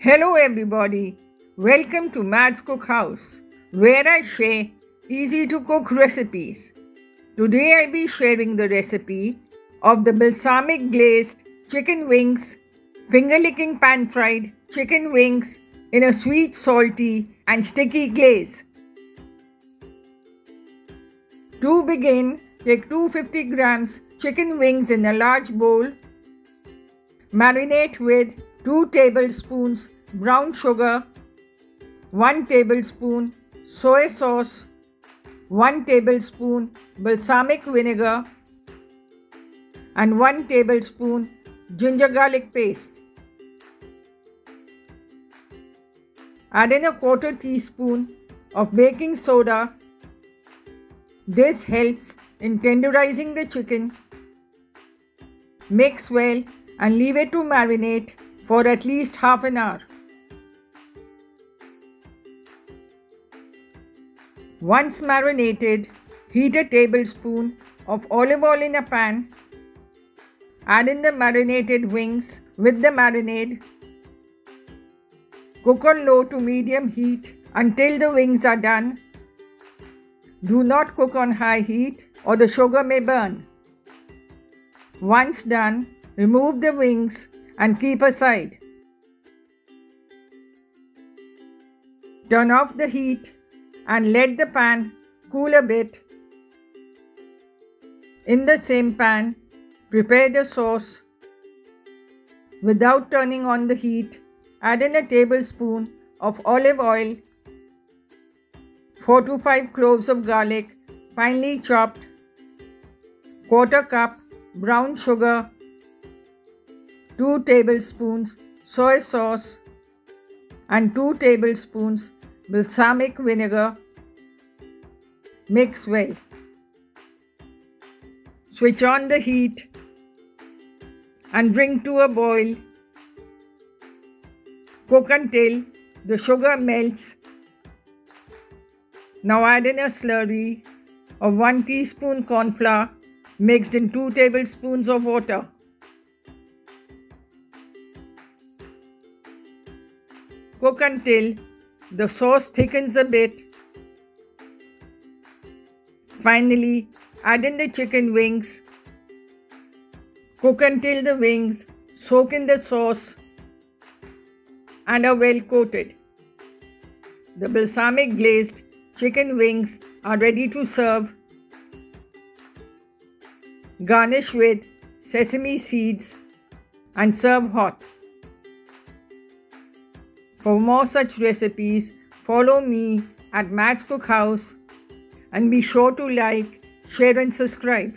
Hello everybody, welcome to Matt's Cookhouse, where I share easy to cook recipes. Today I'll be sharing the recipe of the balsamic glazed chicken wings, finger licking pan fried chicken wings in a sweet, salty and sticky glaze. To begin, take 250 grams chicken wings in a large bowl. Marinate with 2 tablespoons brown sugar, 1 tablespoon soy sauce, 1 tablespoon balsamic vinegar, and 1 tablespoon ginger garlic paste. Add in a quarter teaspoon of baking soda. This helps in tenderizing the chicken. Mix well and leave it to marinate for at least half an hour. Once marinated, heat a tablespoon of olive oil in a pan. Add in the marinated wings with the marinade. Cook on low to medium heat until the wings are done. Do not cook on high heat or the sugar may burn. Once done, remove the wings and keep aside. Turn off the heat and let the pan cool a bit. In the same pan, prepare the sauce. Without turning on the heat, add in a tablespoon of olive oil, 4 to 5 cloves of garlic finely chopped, quarter cup brown sugar, 2 tablespoons soy sauce and 2 tablespoons balsamic vinegar. Mix well. Switch on the heat and bring to a boil. Cook until the sugar melts. Now add in a slurry of 1 teaspoon corn flour mixed in 2 tablespoons of water. Cook until the sauce thickens a bit. Finally, add in the chicken wings. Cook until the wings soak in the sauce and are well coated. The balsamic glazed chicken wings are ready to serve. Garnish with sesame seeds and serve hot. For more such recipes, follow me at Matt's Cookhouse and be sure to like, share and subscribe.